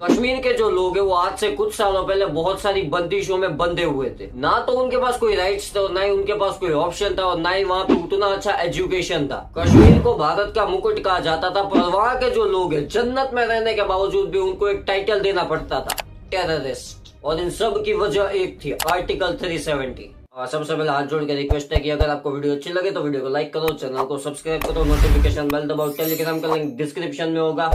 कश्मीर के जो लोग हैं वो आज से कुछ सालों पहले बहुत सारी बंदिशों में बंधे हुए थे। ना तो उनके पास कोई राइट्स थे और ना ही उनके पास कोई ऑप्शन था और ना ही वहाँ पे उतना अच्छा एजुकेशन था। कश्मीर को भारत का मुकुट कहा जाता था, पर वहाँ के जो लोग हैं जन्नत में रहने के बावजूद भी उनको एक टाइटल देना पड़ता था, टेररिस्ट। और इन सब की वजह एक थी, आर्टिकल 370। सबसे पहले हाथ जोड़ के रिक्वेस्ट है कि अगर आपको वीडियो अच्छी लगे तो वीडियो को लाइक करो, चैनल को सब्सक्राइब करो, नोटिफिकेशन बेल दबाओ, टेलीग्राम का लिंक डिस्क्रिप्शन में होगा,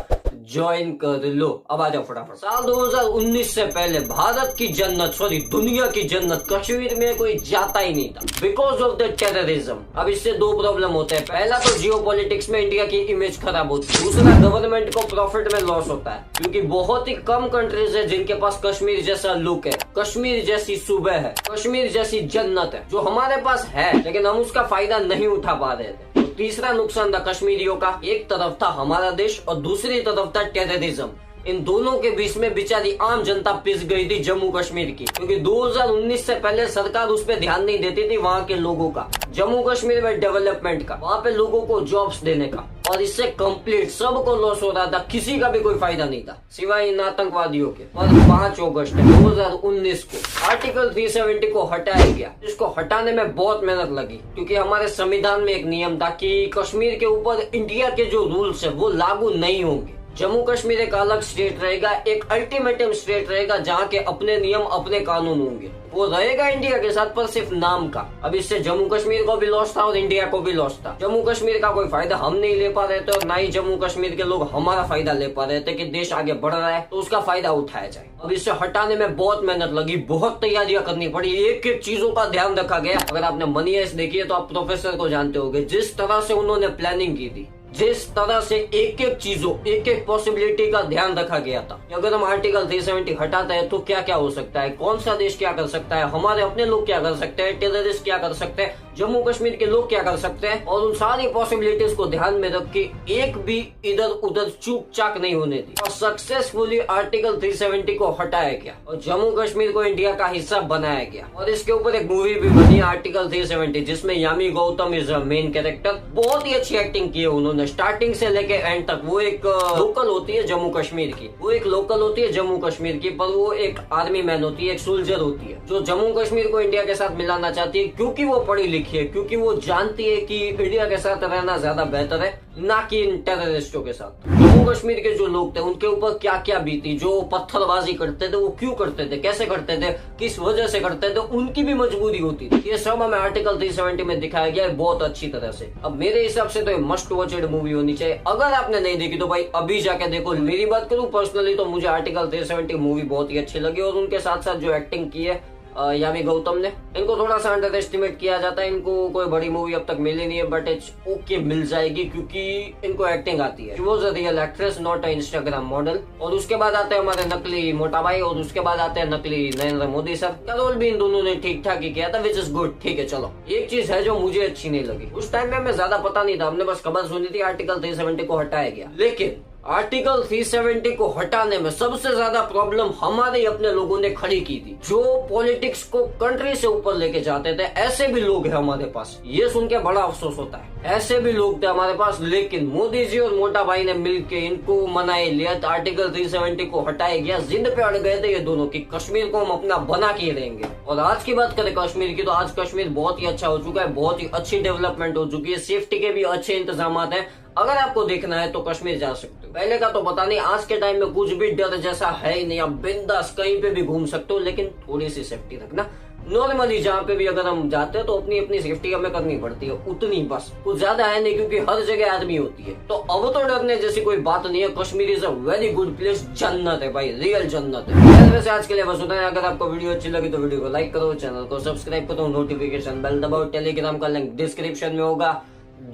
ज्वाइन कर लो। अब आ जाओ फटाफट। साल 2019 से पहले भारत की जन्नत, सॉरी दुनिया की जन्नत, कश्मीर में कोई जाता ही नहीं था बिकॉज ऑफ द टेररिज्म। अब इससे दो प्रॉब्लम होते हैं। पहला तो जियो पॉलिटिक्स में इंडिया की इमेज खराब होती है। दूसरा, गवर्नमेंट को प्रॉफिट में लॉस होता है, क्योंकि बहुत ही कम कंट्रीज है जिनके पास कश्मीर जैसा लुक है, कश्मीर जैसी सूबे है, कश्मीर जैसी जन्नत है, जो हमारे पास है लेकिन हम उसका फायदा नहीं उठा पा रहे थे। तो तीसरा नुकसान था कश्मीरियों का, एक तरफ था हमारा देश और दूसरी तरफ था टेररिज्म। इन दोनों के बीच में बेचारी आम जनता पिस गई थी जम्मू कश्मीर की, क्योंकि 2019 से पहले सरकार उस पर ध्यान नहीं देती थी वहाँ के लोगों का, जम्मू कश्मीर में डेवलपमेंट का, वहाँ पे लोगों को जॉब्स देने का, और इससे कंप्लीट सबको लॉस हो रहा था, किसी का भी कोई फायदा नहीं था सिवाय इन आतंकवादियों के। और 5 अगस्त 2019 को आर्टिकल 370 को हटाया गया। इसको हटाने में बहुत मेहनत लगी, क्योंकि हमारे संविधान में एक नियम था कि कश्मीर के ऊपर इंडिया के जो रूल्स है वो लागू नहीं होंगे। जम्मू कश्मीर एक अलग स्टेट रहेगा, एक अल्टीमेटम स्टेट रहेगा जहाँ के अपने नियम अपने कानून होंगे। वो रहेगा इंडिया के साथ, पर सिर्फ नाम का। अब इससे जम्मू कश्मीर को भी लॉस था और इंडिया को भी लॉस था। जम्मू कश्मीर का कोई फायदा हम नहीं ले पा रहे थे और ना ही जम्मू कश्मीर के लोग हमारा फायदा ले पा रहे थे कि देश आगे बढ़ रहा है तो उसका फायदा उठाया जाए। अब इससे हटाने में बहुत मेहनत लगी, बहुत तैयारियां करनी पड़ी, एक एक चीजों का ध्यान रखा गया। अगर आपने मनी हाइस्ट देखी है तो आप प्रोफेसर को जानते होंगे, जिस तरह से उन्होंने प्लानिंग की थी, जिस तरह से एक एक चीजों, एक एक पॉसिबिलिटी का ध्यान रखा गया था कि अगर हम आर्टिकल 370 हटाते हैं तो क्या क्या हो सकता है, कौन सा देश क्या कर सकता है, हमारे अपने लोग क्या कर सकते हैं, टेररिस्ट क्या कर सकते हैं, जम्मू कश्मीर के लोग क्या कर सकते हैं, और उन सारी पॉसिबिलिटीज को ध्यान में रख के एक भी इधर उधर चूक चाक नहीं होने दी और सक्सेसफुली आर्टिकल 370 को हटाया गया और जम्मू कश्मीर को इंडिया का हिस्सा बनाया गया। और इसके ऊपर एक मूवी भी बनी आर्टिकल 370, जिसमें Yami Gautam is main character. बहुत ही अच्छी एक्टिंग की है उन्होंने स्टार्टिंग से लेके एंड तक। वो एक लोकल होती है जम्मू कश्मीर की, वो एक लोकल होती है जम्मू कश्मीर की, पर वो एक आर्मी मैन होती है, एक सोल्जर होती है, जो जम्मू कश्मीर को इंडिया के साथ मिलाना चाहती है, क्योंकि वो पढ़ी लिखी है, क्योंकि वो जानती है कि इंडिया के साथ रहना ज्यादा बेहतर है, ना कि इन टेररिस्टों के साथ। जम्मू कश्मीर के जो लोग थे उनके ऊपर क्या क्या बीती, जो पत्थरबाजी करते थे वो क्यों करते थे, कैसे करते थे, किस वजह से करते थे, उनकी भी मजबूरी होती थी। ये सब हमें आर्टिकल 370 में दिखाया गया है बहुत अच्छी तरह से। अब मेरे हिसाब से तो ये मस्ट वॉचेड मूवी होनी चाहिए। अगर आपने नहीं देखी तो भाई अभी जाके देखो। मेरी बात करूं पर्सनली तो मुझे आर्टिकल 370 मूवी बहुत ही अच्छी लगी, और उनके साथ साथ जो एक्टिंग की है यामी गौतम ने, इनको थोड़ा सा अंडर एस्टिमेट किया जाता है। इनको कोई बड़ी मूवी अब तक मिली नहीं है, बट इट्स ओके, मिल जाएगी क्योंकि इनको एक्टिंग आती है। She was a real actress, not a Instagram model. और उसके बाद आते हैं हमारे नकली मोटा भाई, और उसके बाद आते हैं नकली नरेंद्र मोदी सर का रोल भी इन दोनों ने ठीक ठाक ही किया था, विच इज गुड। ठीक है, चलो एक चीज है जो मुझे अच्छी नहीं लगी, उस टाइम में हमें ज्यादा पता नहीं था, हमने बस खबर सुनी थी आर्टिकल 370 को हटाया गया, लेकिन आर्टिकल 370 को हटाने में सबसे ज्यादा प्रॉब्लम हमारे अपने लोगों ने खड़ी की थी, जो पॉलिटिक्स को कंट्री से ऊपर लेके जाते थे। ऐसे भी लोग हैं हमारे पास, ये सुन के बड़ा अफसोस होता है, ऐसे भी लोग थे हमारे पास, लेकिन मोदी जी और मोटा भाई ने मिलके इनको मनाए लिया, आर्टिकल 370 को हटाया गया। जिद पे अड़ गए थे ये दोनों कि कश्मीर को हम अपना बना के रहेंगे। और आज की बात करें कश्मीर की, तो आज कश्मीर बहुत ही अच्छा हो चुका है, बहुत ही अच्छी डेवलपमेंट हो चुकी है, सेफ्टी के भी अच्छे इंतजाम हैं। अगर आपको देखना है तो कश्मीर जा सकते हो। पहले का तो पता नहीं, आज के टाइम में कुछ भी डर जैसा है ही नहीं, आप बिंदास कहीं पे भी घूम सकते हो, लेकिन थोड़ी सी सेफ्टी रखना। नॉर्मली जहाँ पे भी अगर हम जाते हैं तो अपनी अपनी सेफ्टी हमें करनी पड़ती है, उतनी बस, कुछ ज्यादा है नहीं, क्योंकि हर जगह आर्मी होती है। तो अब तो डरने जैसी कोई बात नहीं है। Kashmir is a very good place, जन्नत है भाई, रियल जन्नत है। वैसे आज के लिए बस उतना है। अगर आपको वीडियो अच्छी लगी तो वीडियो को लाइक करो, चैनल को सब्सक्राइब करो, नोटिफिकेशन बेल दबाओ, टेलीग्राम का लिंक डिस्क्रिप्शन में होगा,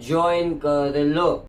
ज्वाइन कर लो।